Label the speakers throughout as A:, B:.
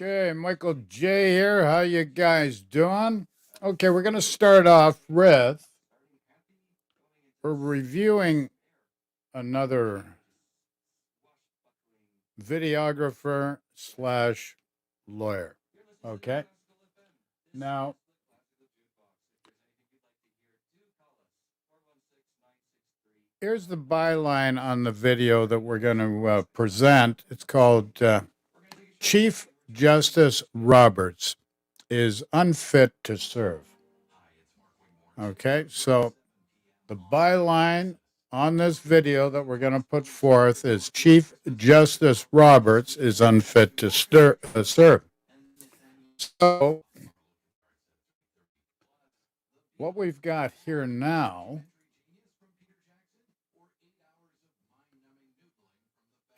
A: Okay, Michael J here. How you guys doing? Okay, we're going to start off with we're reviewing another videographer slash lawyer. Okay. Now, here's the byline on the video that we're going to present. It's called Chief Justice Roberts is Unfit to Serve. Okay, so the byline on this video that we're going to put forth is Chief Justice Roberts is unfit to serve. So what we've got here now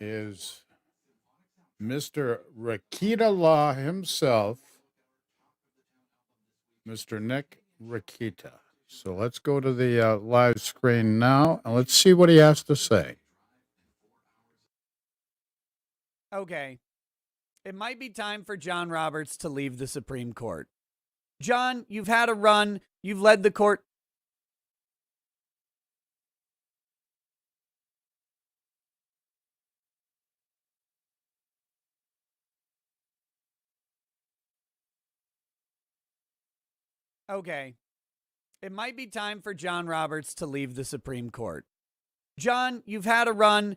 A: is Mr. Rakita Law himself, Mr. Nick Rakita. So let's go to the live screen now, and let's see what he has to say.
B: Okay. It might be time for John Roberts to leave the Supreme Court. John, you've had a run. You've led the court. Okay. It might be time for John Roberts to leave the Supreme Court. John, you've had a run.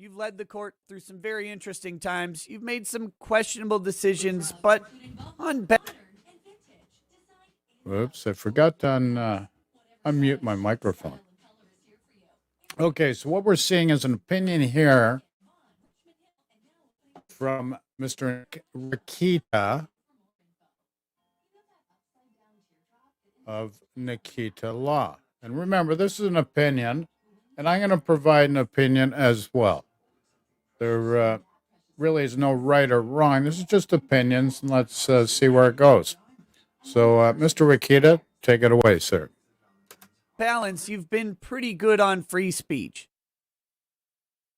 B: You've led the court through some very interesting times. You've made some questionable decisions, but on
A: Oops, I forgot to unmute my microphone. Okay, so what we're seeing is an opinion here from Mr. Rakita of Nikita Law. And remember, this is an opinion, and I'm going to provide an opinion as well. There really is no right or wrong. This is just opinions, and let's see where it goes. So, Mr. Rakita, take it away, sir.
B: balance, you've been pretty good on free speech.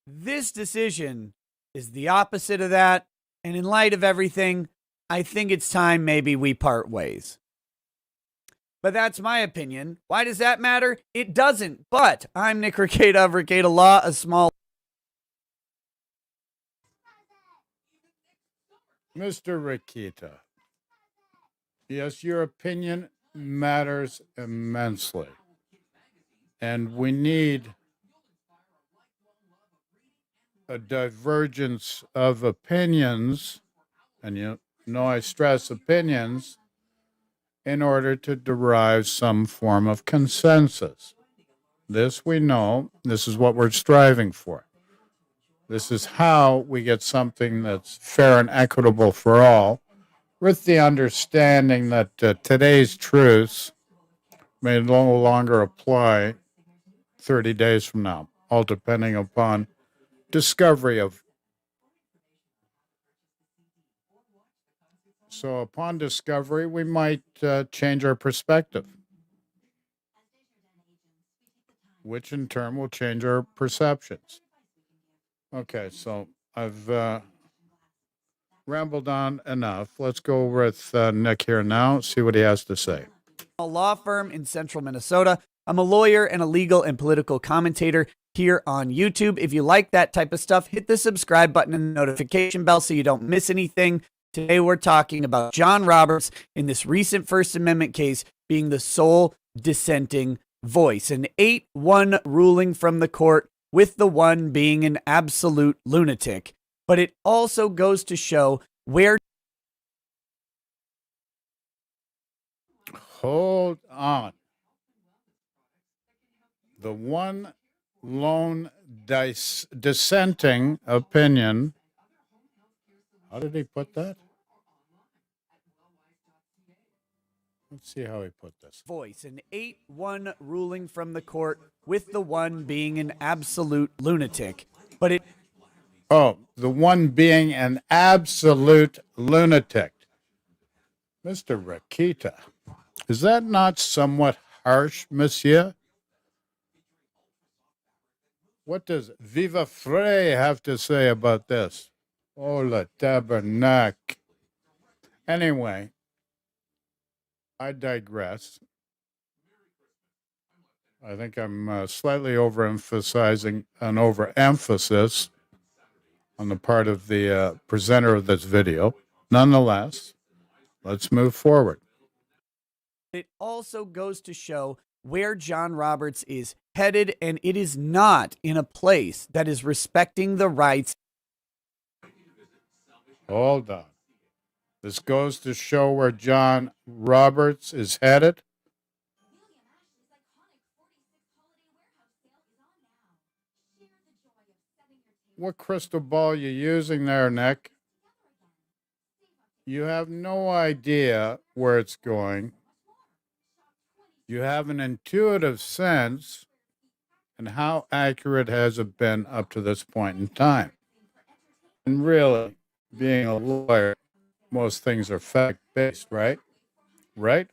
B: This decision is the opposite of that. And in light of everything, I think it's time maybe we part ways. But that's my opinion. Why does that matter? It doesn't. But I'm Nick Rakita of Rakita Law, a small...
A: Mr. Rakita, yes, your opinion matters immensely. And we need a divergence of opinions, and you know I stress opinions, in order to derive some form of consensus. This we know, this is what we're striving for. This is how we get something that's fair and equitable for all, with the understanding that today's truths may no longer apply 30 days from now, all depending upon discovery of. So upon discovery, we might change our perspective, which in turn will change our perceptions. Okay, so I've rambled on enough. Let's go with Nick here now, see what he has to say.
B: A law firm in central Minnesota. I'm a lawyer and a legal and political commentator here on YouTube. If you like that type of stuff, hit the subscribe button and the notification bell so you don't miss anything. Today we're talking about John Roberts in this recent First Amendment case being the sole dissenting voice. An 8-1 ruling from the court with the one being an absolute lunatic. But it also goes to show where.
A: Hold on. The one lone dissenting opinion. How did he put that? Let's see how he put this.
B: Voice, an 8-1 ruling from the court, with the one being an absolute lunatic. But it.
A: Oh, the one being an absolute lunatic. Mr. Rakita, is that not somewhat harsh, monsieur? What does Viva Frey have to say about this? Oh, la tabernacle. Anyway, I digress. I think I'm slightly overemphasizing an overemphasis on the part of the presenter of this video. Nonetheless, let's move forward.
B: It also goes to show where John Roberts is headed, and it is not in a place that is respecting the rights.
A: Hold on. This goes to show where John Roberts is headed. What crystal ball are you using there, Nick? You have no idea where it's going. You have an intuitive sense, and how accurate has it been up to this point in time? And really, being a lawyer, most things are fact-based, right? Right?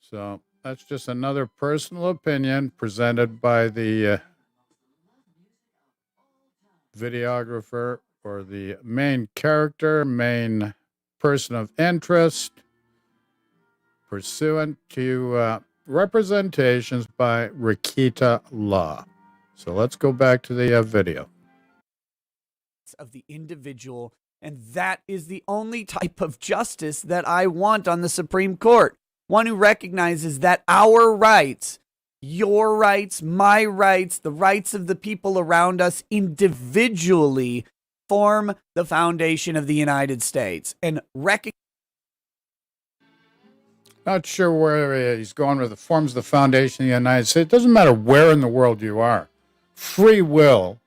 A: So that's just another personal opinion presented by the videographer or the main character, main person of interest, pursuant to representations by Rakita Law. So let's go back to the video.
B: Of the individual, and that is the only type of justice that I want on the Supreme Court. One who recognizes that our rights, your rights, my rights, the rights of the people around us individually form the foundation of the United States. And
A: Not sure where he's going with it. Forms the foundation of the United States. It doesn't matter where in the world you are. Free will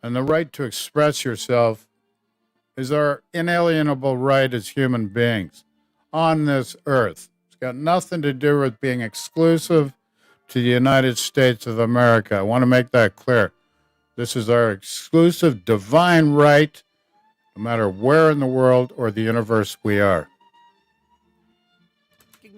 A: and the right to express yourself is our inalienable right as human beings on this earth. It's got nothing to do with being exclusive to the United States of America. I want to make that clear. This is our exclusive divine right, no matter where in the world or the universe we are.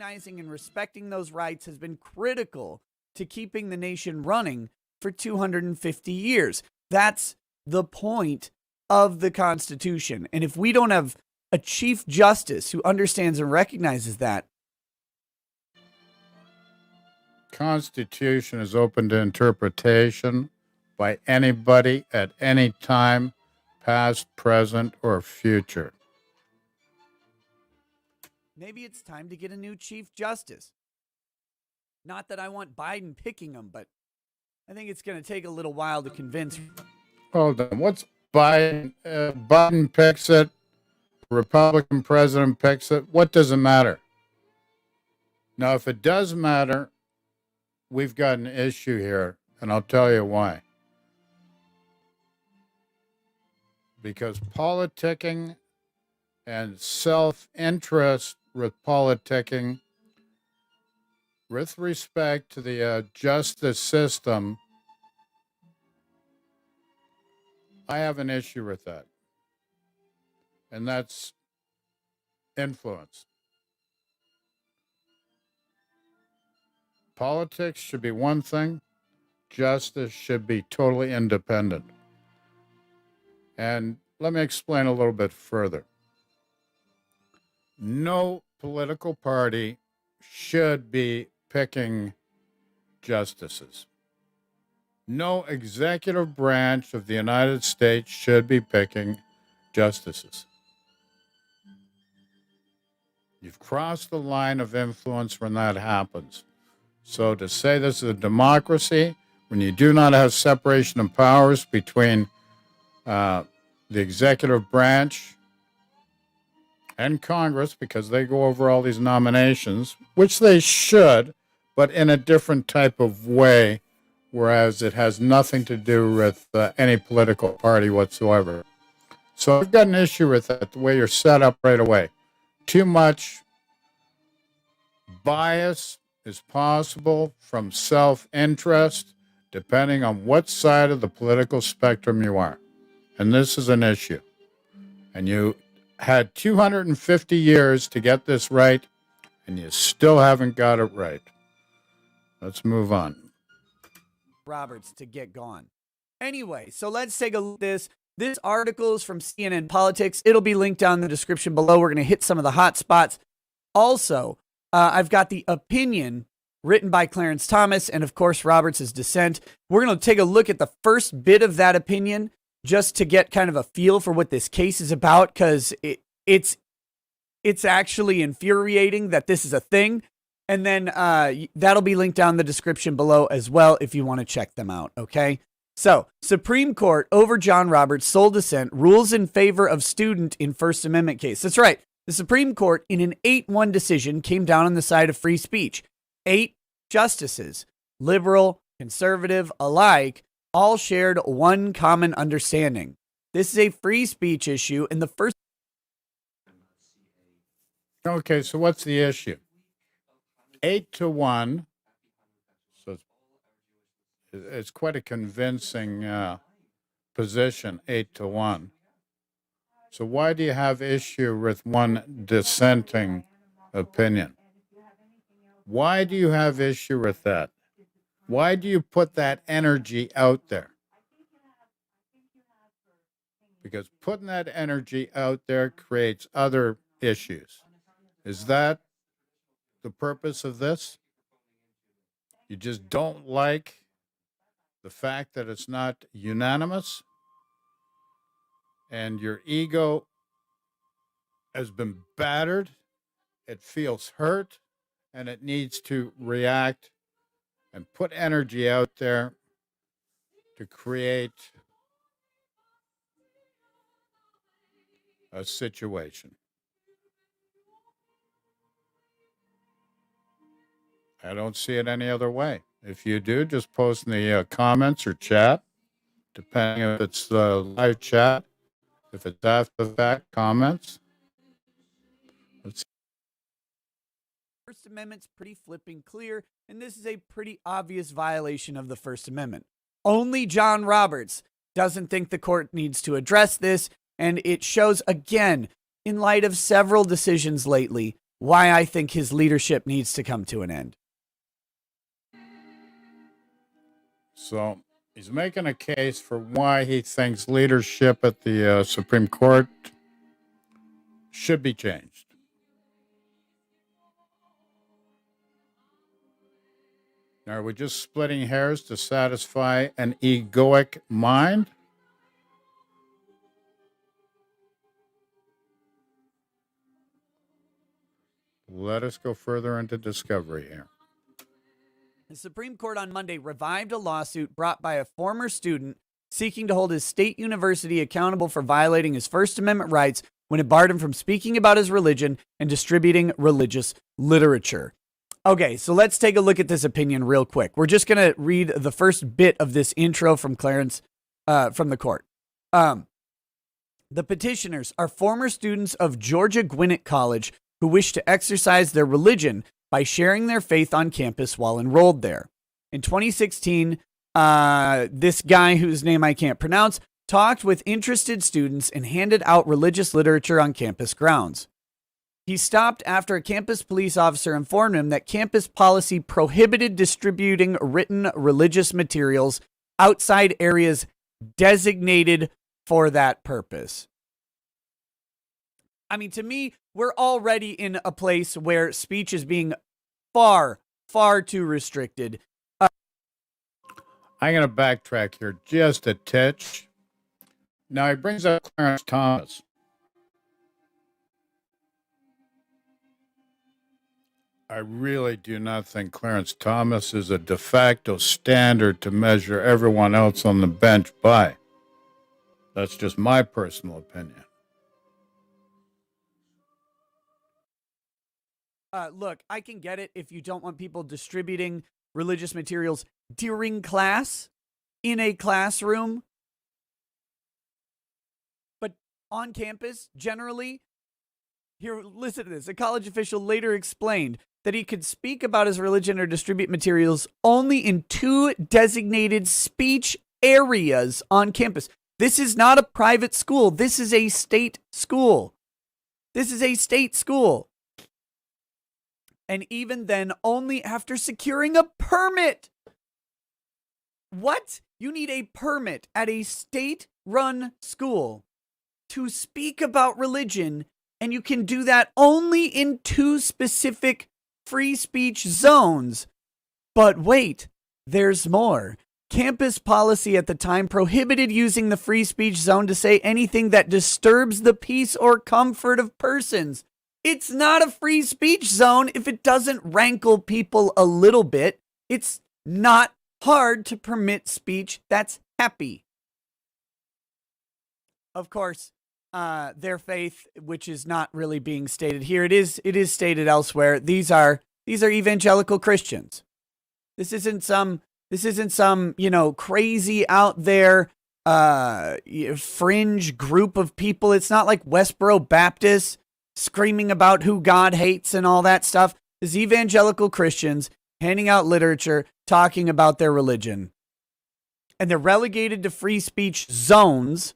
B: recognizing and respecting those rights has been critical to keeping the nation running for 250 years. That's the point of the Constitution. And if we don't have a Chief Justice who understands and recognizes that,
A: Constitution is open to interpretation by anybody at any time, past, present, or future.
B: maybe it's time to get a new Chief Justice. Not that I want Biden picking him, but I think it's going to take a little while to convince.
A: Hold on. What's Biden? Biden picks it. Republican president picks it. What does it matter? Now, if it does matter, we've got an issue here, and I'll tell you why. Because politicking and self-interest with politicking, with respect to the justice system, I have an issue with that. And that's influence. Politics should be one thing. Justice should be totally independent. And let me explain a little bit further. No political party should be picking justices. No executive branch of the United States should be picking justices. You've crossed the line of influence when that happens. So to say this is a democracy, when you do not have separation of powers between the executive branch and Congress, because they go over all these nominations, which they should, but in a different type of way, whereas it has nothing to do with any political party whatsoever. So I've got an issue with that, the way you're set up right away. Too much bias is possible from self-interest, depending on what side of the political spectrum you are. And this is an issue. And you had 250 years to get this right, and you still haven't got it right. Let's move on.
B: Roberts to get gone. Anyway, so let's take a look at this. This article is from CNN Politics. It'll be linked down in the description below. We're going to hit some of the hot spots. Also, I've got the opinion written by Clarence Thomas and, of course, Roberts' dissent. We're going to take a look at the first bit of that opinion just to get kind of a feel for what this case is about, because it's actually infuriating that this is a thing. And then that'll be linked down in the description below as well if you want to check them out, okay? So, Supreme Court over John Roberts' sole dissent rules in favor of student in First Amendment case. That's right. The Supreme Court, in an 8-1 decision, came down on the side of free speech. 8 justices, liberal, conservative alike, all shared one common understanding. This is a free speech issue in the first.
A: Okay, so what's the issue? 8-1. So it's quite a convincing position, 8-1. So why do you have issue with one dissenting opinion? Why do you have issue with that? Why do you put that energy out there? Because putting that energy out there creates other issues. Is that the purpose of this? You just don't like the fact that it's not unanimous, and your ego has been battered, it feels hurt, and it needs to react and put energy out there to create a situation. I don't see it any other way. If you do, just post in the comments or chat, depending if it's live chat, if it's after the fact comments.
B: First Amendment's pretty flipping clear, and this is a pretty obvious violation of the First Amendment. Only John Roberts doesn't think the court needs to address this, and it shows again, in light of several decisions lately, why I think his leadership needs to come to an end.
A: So he's making a case for why he thinks leadership at the Supreme Court should be changed. Now, are we just splitting hairs to satisfy an egoic mind? Let us go further into discovery here.
B: The Supreme Court on Monday revived a lawsuit brought by a former student seeking to hold his state university accountable for violating his First Amendment rights when it barred him from speaking about his religion and distributing religious literature. Okay, so let's take a look at this opinion real quick. We're just going to read the first bit of this intro from Clarence, from the court. The petitioners are former students of Georgia Gwinnett College who wish to exercise their religion by sharing their faith on campus while enrolled there. In 2016, this guy whose name I can't pronounce talked with interested students and handed out religious literature on campus grounds. He stopped after a campus police officer informed him that campus policy prohibited distributing written religious materials outside areas designated for that purpose. I mean, to me, we're already in a place where speech is being far, far too restricted.
A: I'm going to backtrack here just a titch. Now, he brings up Clarence Thomas. I really do not think Clarence Thomas is a de facto standard to measure everyone else on the bench by. That's just my personal opinion.
B: Look, I can get it if you don't want people distributing religious materials during class in a classroom. But on campus, generally, here, listen to this. A college official later explained that he could speak about his religion or distribute materials only in 2 designated speech areas on campus. This is not a private school. This is a state school. This is a state school. And even then, only after securing a permit. What? You need a permit at a state-run school to speak about religion, and you can do that only in 2 specific free speech zones. But wait, there's more. Campus policy at the time prohibited using the free speech zone to say anything that disturbs the peace or comfort of persons. It's not a free speech zone if it doesn't rankle people a little bit. It's not hard to permit speech that's happy. Of course, their faith, which is not really being stated here, it is stated elsewhere. These are evangelical Christians. This isn't some crazy out there fringe group of people. It's not like Westboro Baptists screaming about who God hates and all that stuff. It's evangelical Christians handing out literature, talking about their religion. And they're relegated to free speech zones.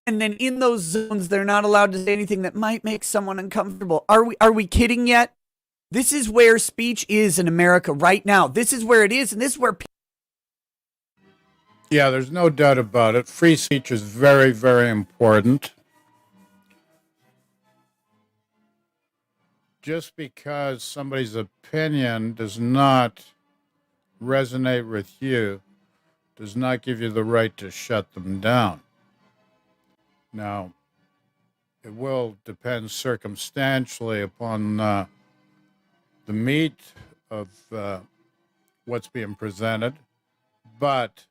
B: And then in those zones, they're not allowed to say anything that might make someone uncomfortable. Are we kidding yet? This is where speech is in America right now. This is where it is, and this is where
A: Yeah, there's no doubt about it. Free speech is very, very important. Just because somebody's opinion does not resonate with you does not give you the right to shut them down. Now, it will depend circumstantially upon the meat of what's being presented, but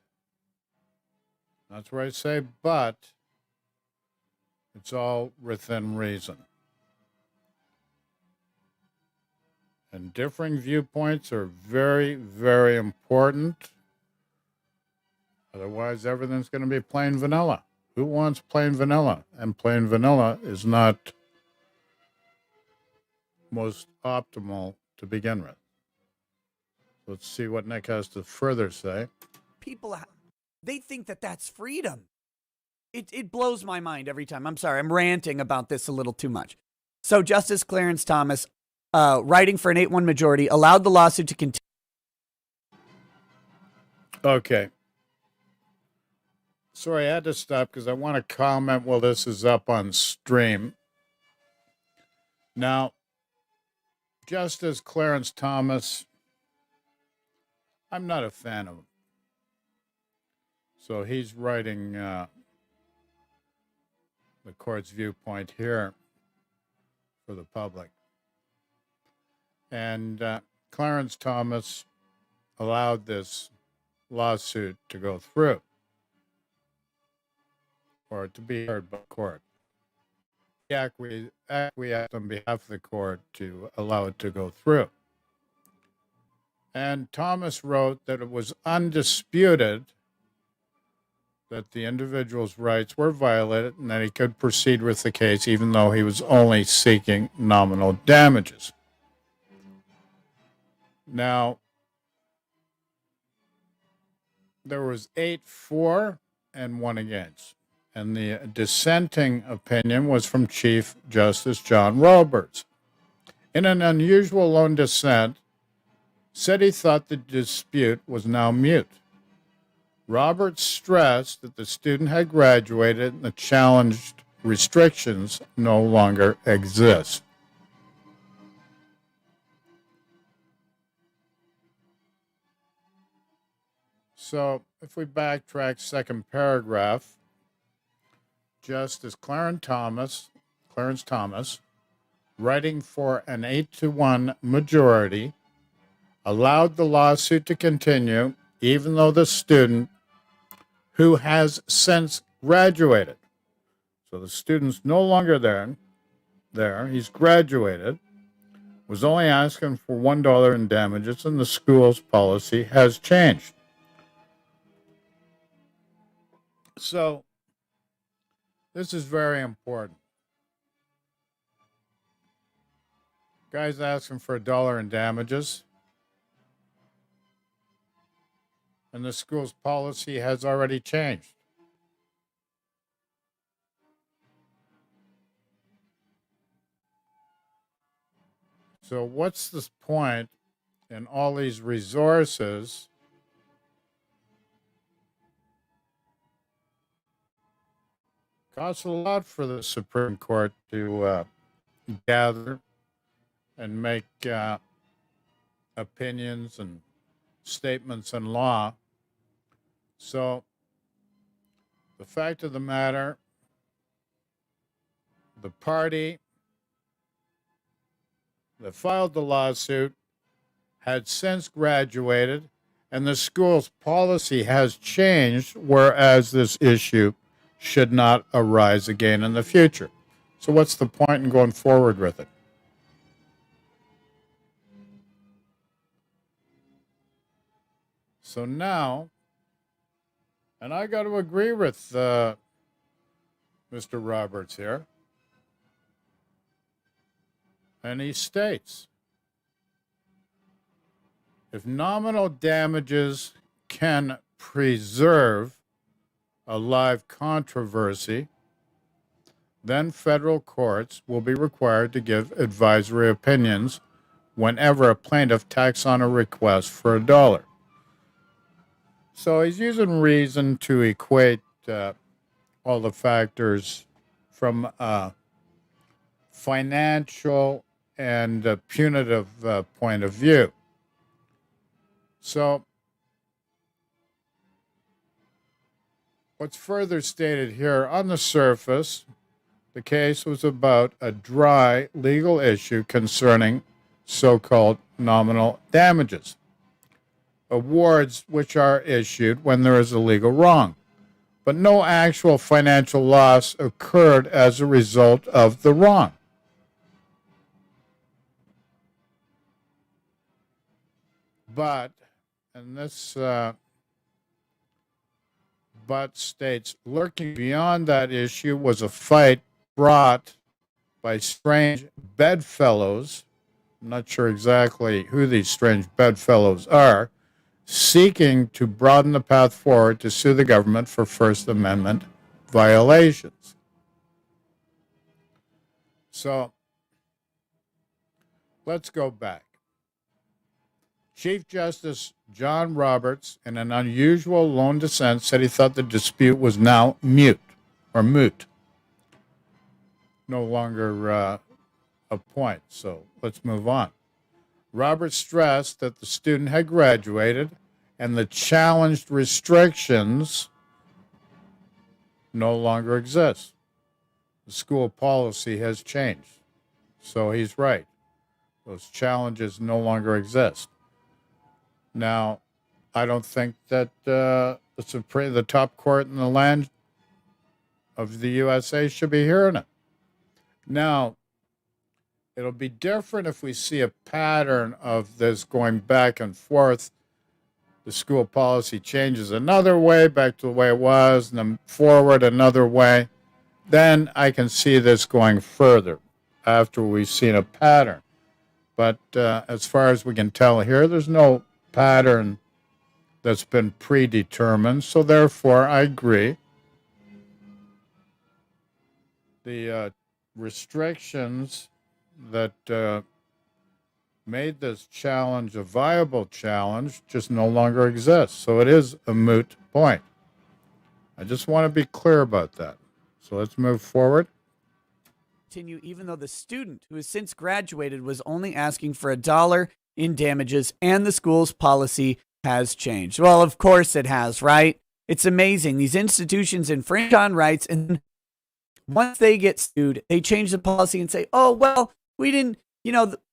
A: that's where I say but, it's all within reason. And differing viewpoints are very, very important. Otherwise, everything's going to be plain vanilla. Who wants plain vanilla? And plain vanilla is not most optimal to begin with. Let's see what Nick has to further say.
B: people, they think that that's freedom. It blows my mind every time. I'm sorry, I'm ranting about this a little too much. So Justice Clarence Thomas, writing for an 8-1 majority, allowed the lawsuit to continue.
A: Okay. Sorry, I had to stop because I want to comment while this is up on stream. Now, Justice Clarence Thomas, I'm not a fan of him. So he's writing the court's viewpoint here for the public. And Clarence Thomas allowed this lawsuit to go through or to be heard by court. He acquiesced on behalf of the court to allow it to go through. And Thomas wrote that it was undisputed that the individual's rights were violated and that he could proceed with the case even though he was only seeking nominal damages. Now, there was 8 for and 1 against. And the dissenting opinion was from Chief Justice John Roberts. In an unusual lone dissent, said he thought the dispute was now moot. Roberts stressed that the student had graduated and the challenged restrictions no longer exist. So, if we backtrack, second paragraph, Justice Clarence Thomas writing for an 8-1 majority, allowed the lawsuit to continue, even though the student, who has since graduated, so the student's no longer there, he's graduated, was only asking for $1 in damages, and the school's policy has changed. So this is very important. Guy's asking for $1 in damages, and the school's policy has already changed. So what's the point in all these resources costs a lot for the Supreme Court to gather and make opinions and statements in law. So the fact of the matter, the party that filed the lawsuit had since graduated, and the school's policy has changed, whereas this issue should not arise again in the future. So what's the point in going forward with it? So now, and I got to agree with Mr. Roberts here, and he states, if nominal damages can preserve a live controversy, then federal courts will be required to give advisory opinions whenever a plaintiff tacks on a request for $1. So he's using reason to equate all the factors from financial and punitive point of view. So what's further stated here, on the surface, the case was about a dry legal issue concerning so-called nominal damages, awards which are issued when there is a legal wrong, but no actual financial loss occurred as a result of the wrong. But, and this but states, lurking beyond that issue was a fight brought by strange bedfellows. I'm not sure exactly who these strange bedfellows are, seeking to broaden the path forward to sue the government for First Amendment violations. So let's go back. Chief Justice John Roberts, in an unusual lone dissent, said he thought the dispute was now moot, no longer a point. So let's move on. Roberts stressed that the student had graduated and the challenged restrictions no longer exist. The school policy has changed. So he's right. Those challenges no longer exist. Now, I don't think that the top court in the land of the USA should be hearing it. Now, it'll be different if we see a pattern of this going back and forth. The school policy changes another way, back to the way it was, and then forward another way. Then I can see this going further after we've seen a pattern. But as far as we can tell here, there's no pattern that's been predetermined. So therefore, I agree. The restrictions that made this challenge a viable challenge just no longer exist. So it is a moot point. I just want to be clear about that. So let's move forward.
B: Continue, even though the student who has since graduated was only asking for $1 in damages and the school's policy has changed. Well, of course it has, right? It's amazing. These institutions infringe on rights, and once they get sued, they change the policy and say, oh, well, We didn't,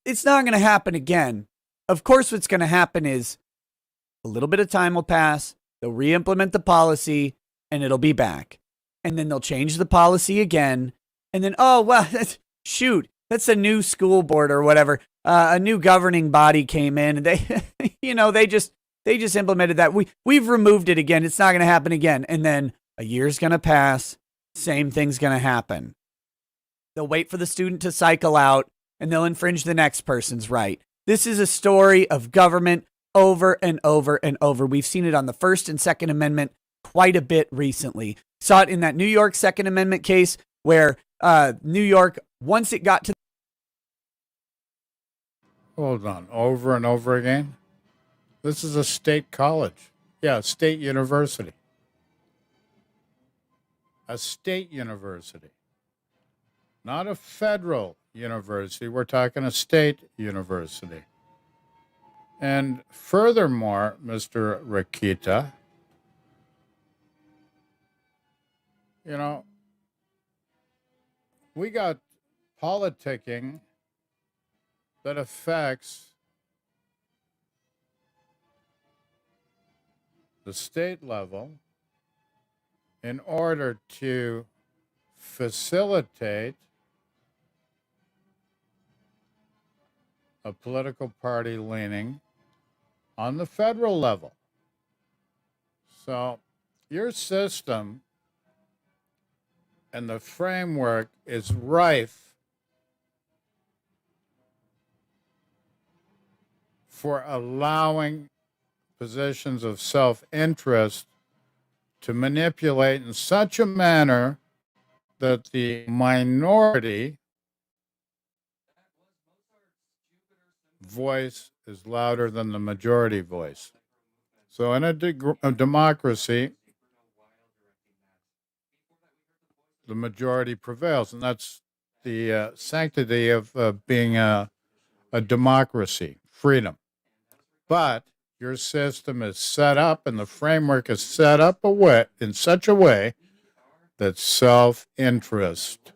B: it's not going to happen again. Of course, what's going to happen is a little bit of time will pass. They'll re-implement the policy and it'll be back. And then they'll change the policy again. And then, oh, well, shoot, that's a new school board or whatever. A new governing body came in and they, they just implemented that. We've removed it again. It's not going to happen again. And then a year's going to pass. Same thing's going to happen. They'll wait for the student to cycle out and they'll infringe the next person's right. This is a story of government over and over and over. We've seen it on the First and Second Amendment quite a bit recently. Saw it in that New York Second Amendment case where New York, once it got to...
A: Hold on. Over and over again? This is a state college. Yeah, a state university. A state university. Not a federal university. We're talking a state university. And furthermore, Mr. Rakita, we got politicking that affects the state level in order to facilitate a political party leaning on the federal level. So your system and the framework is rife for allowing positions of self-interest to manipulate in such a manner that the minority voice is louder than the majority voice. So in a democracy, the majority prevails, and that's the sanctity of being a democracy, freedom. But your system is set up, and the framework is set up in such a way that self-interest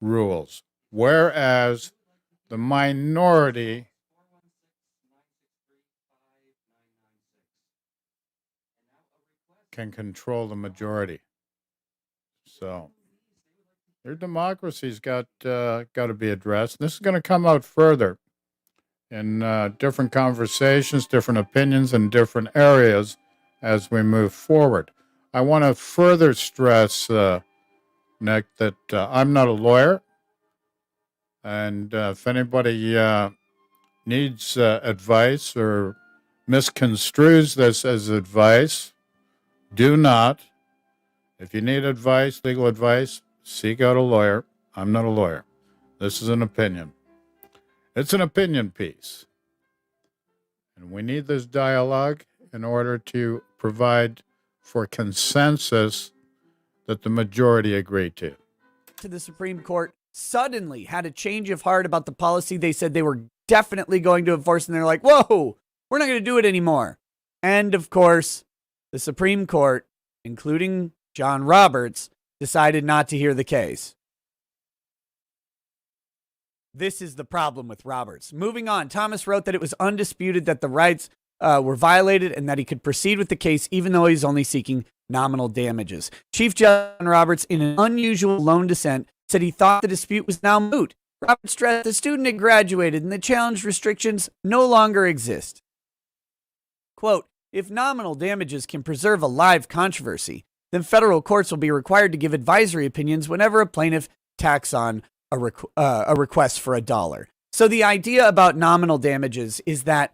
A: rules, whereas the minority can control the majority. So your democracy's got to be addressed. This is going to come out further in different conversations, different opinions in different areas as we move forward. I want to further stress, Nick, that I'm not a lawyer. And if anybody needs advice or misconstrues this as advice, do not. If you need advice, legal advice, seek out a lawyer. I'm not a lawyer. This is an opinion. It's an opinion piece. And we need this dialogue in order to provide for consensus that the majority agree to.
B: The Supreme Court suddenly had a change of heart about the policy they said they were definitely going to enforce, and they're like, whoa, we're not going to do it anymore. And of course, the Supreme Court, including John Roberts, decided not to hear the case. This is the problem with Roberts. Moving on, Thomas wrote that it was undisputed that the rights were violated and that he could proceed with the case even though he's only seeking nominal damages. Chief Justice John Roberts, in an unusual lone dissent, said he thought the dispute was now moot. Roberts stressed the student had graduated and the challenge restrictions no longer exist. Quote, if nominal damages can preserve a live controversy, then federal courts will be required to give advisory opinions whenever a plaintiff tacks on a request for $1. So the idea about nominal damages is that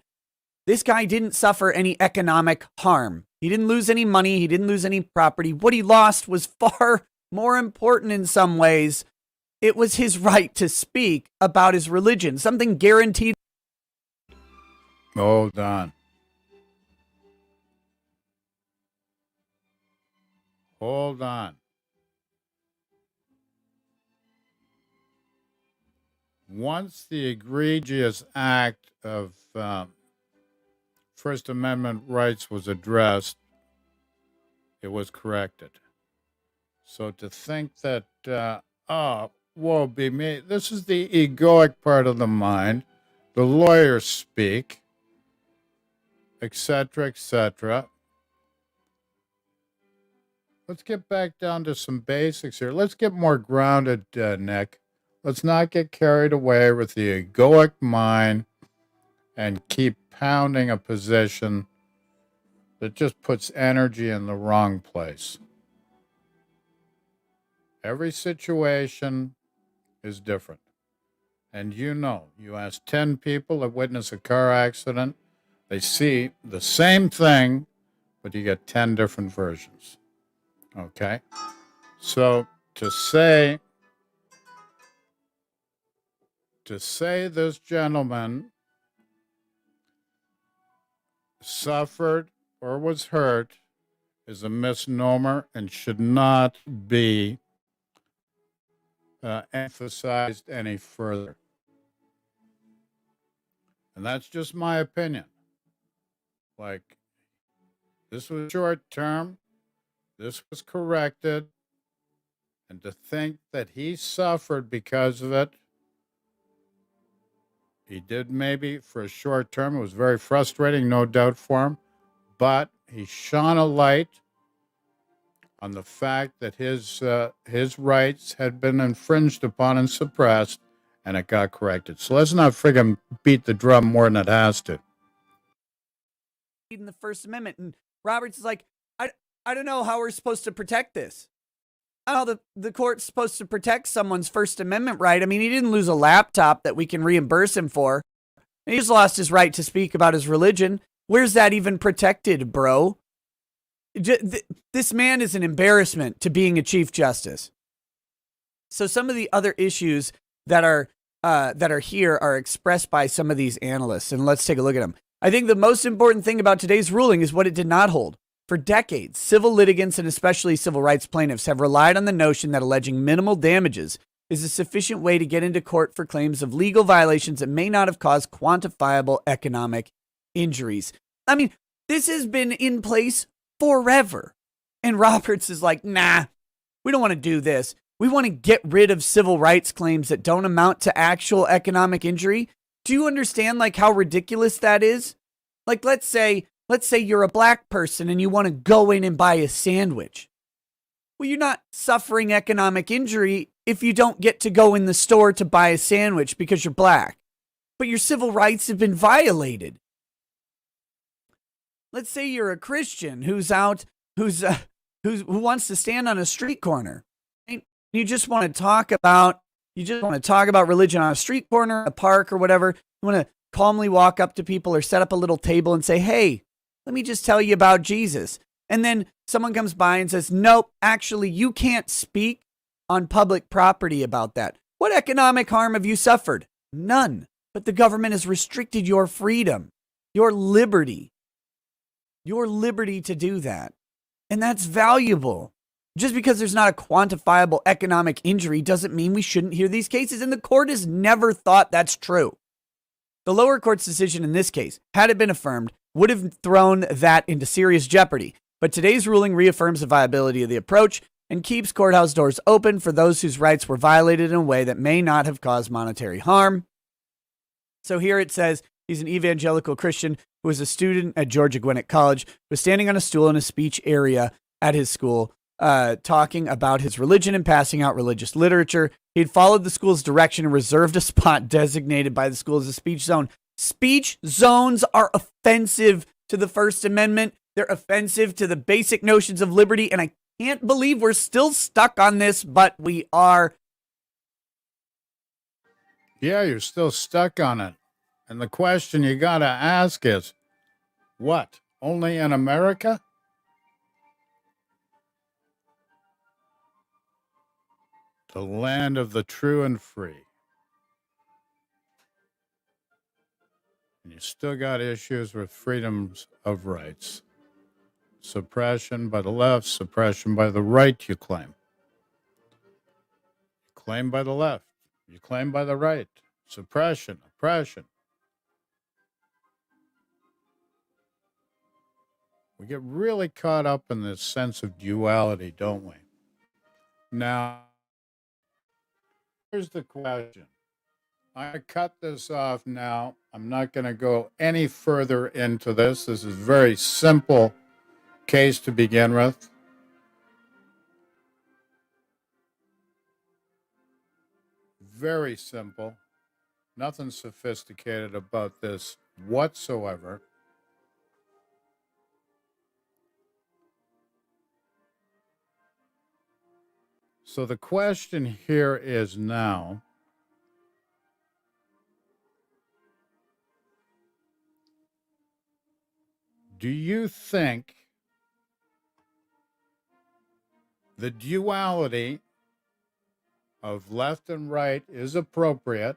B: this guy didn't suffer any economic harm. He didn't lose any money. He didn't lose any property. What he lost was far more important in some ways. It was his right to speak about his religion, something guaranteed.
A: Hold on. Hold on. Once the egregious act of First Amendment rights was addressed, it was corrected. So to think that, woe be me. This is the egoic part of the mind. The lawyers speak, etc., etc. Let's get back down to some basics here. Let's get more grounded, Nick. Let's not get carried away with the egoic mind and keep pounding a position that just puts energy in the wrong place. Every situation is different. And you ask 10 people that witness a car accident, they see the same thing, but you get 10 different versions. Okay? So to say this gentleman suffered or was hurt is a misnomer and should not be emphasized any further. And that's just my opinion. Like, this was short term, this was corrected, and to think that he suffered because of it, he did maybe for a short term. It was very frustrating, no doubt for him, but he shone a light on the fact that his rights had been infringed upon and suppressed, and it got corrected. So let's not friggin' beat the drum more than it has to.
B: In the First Amendment, and Roberts is like, I don't know how we're supposed to protect this. I don't know, the court's supposed to protect someone's First Amendment right. I mean, he didn't lose a laptop that we can reimburse him for. He just lost his right to speak about his religion. Where's that even protected, bro? This man is an embarrassment to being a Chief Justice. So some of the other issues that are here are expressed by some of these analysts, and let's take a look at them. I think the most important thing about today's ruling is what it did not hold. For decades, civil litigants and especially civil rights plaintiffs have relied on the notion that alleging minimal damages is a sufficient way to get into court for claims of legal violations that may not have caused quantifiable economic injuries. I mean, this has been in place forever. And Roberts is like, nah, we don't want to do this. We want to get rid of civil rights claims that don't amount to actual economic injury. Do you understand like how ridiculous that is? Like, let's say you're a black person and you want to go in and buy a sandwich. Well, you're not suffering economic injury if you don't get to go in the store to buy a sandwich because you're black. But your civil rights have been violated. Let's say you're a Christian who wants to stand on a street corner. Right? You just want to talk about religion on a street corner, a park or whatever. You want to calmly walk up to people or set up a little table and say, "Hey, let me just tell you about Jesus." And then someone comes by and says, "Nope, actually, you can't speak on public property about that." What economic harm have you suffered? None. But the government has restricted your freedom, your liberty to do that. And that's valuable. Just because there's not a quantifiable economic injury doesn't mean we shouldn't hear these cases. And the court has never thought that's true. The lower court's decision in this case, had it been affirmed, would have thrown that into serious jeopardy. But today's ruling reaffirms the viability of the approach and keeps courthouse doors open for those whose rights were violated in a way that may not have caused monetary harm. So here it says he's an evangelical Christian who was a student at Georgia Gwinnett College, was standing on a stool in a speech area at his school, talking about his religion and passing out religious literature. He'd followed the school's direction and reserved a spot designated by the school as a speech zone. Speech zones are offensive to the First Amendment. They're offensive to the basic notions of liberty, and I can't believe we're still stuck on this, but we are.
A: Yeah, you're still stuck on it. And the question you got to ask is, what? Only in America? The land of the true and free. And you still got issues with freedoms of rights. Suppression by the left, suppression by the right, you claim. You claim by the left. You claim by the right. Suppression, oppression. We get really caught up in this sense of duality, don't we? Now, Here's the question. I cut this off now. I'm not going to go any further into this. This is a very simple case to begin with. Very simple. Nothing sophisticated about this whatsoever. So the question here is now, do you think the duality of left and right is appropriate?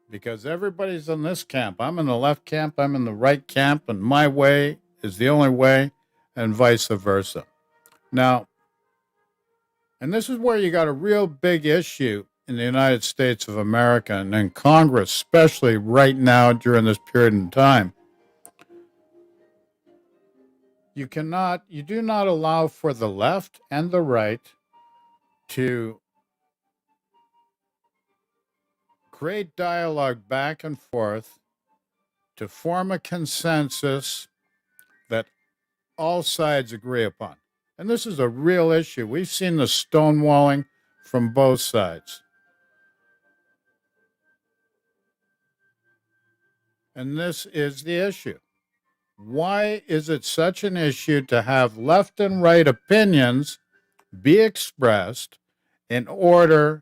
A: Because everybody's in this camp. I'm in the left camp, I'm in the right camp, and my way is the only way, and vice versa. Now, and this is where you got a real big issue in the United States of America and in Congress, especially right now during this period in time. You do not allow for the left and the right to create dialogue back and forth to form a consensus that all sides agree upon. And this is a real issue. We've seen the stonewalling from both sides. And this is the issue. Why is it such an issue to have left and right opinions be expressed in order,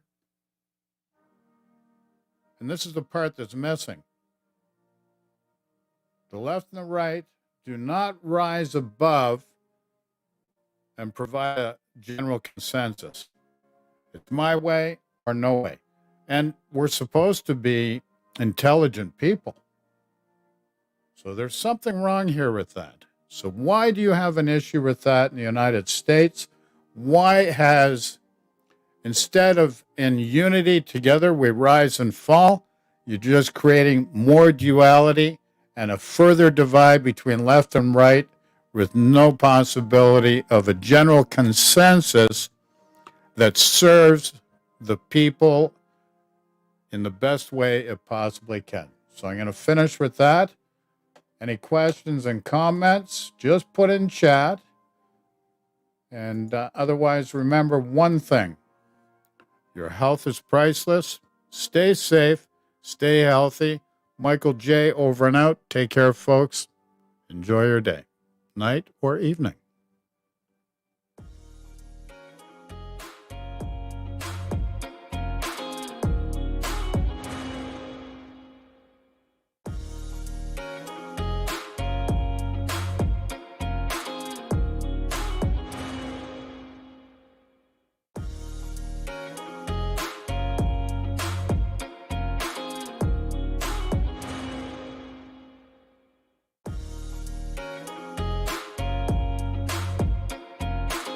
A: and this is the part that's missing, the left and the right do not rise above and provide a general consensus. It's my way or no way. And we're supposed to be intelligent people. So there's something wrong here with that. So why do you have an issue with that in the United States? Why has, instead of in unity together we rise and fall, you're just creating more duality and a further divide between left and right with no possibility of a general consensus that serves the people in the best way it possibly can. So I'm going to finish with that. Any questions and comments, just put in chat. And otherwise, remember one thing. Your health is priceless. Stay safe. Stay healthy. Michael J. over and out. Take care, folks. Enjoy your day, night or evening.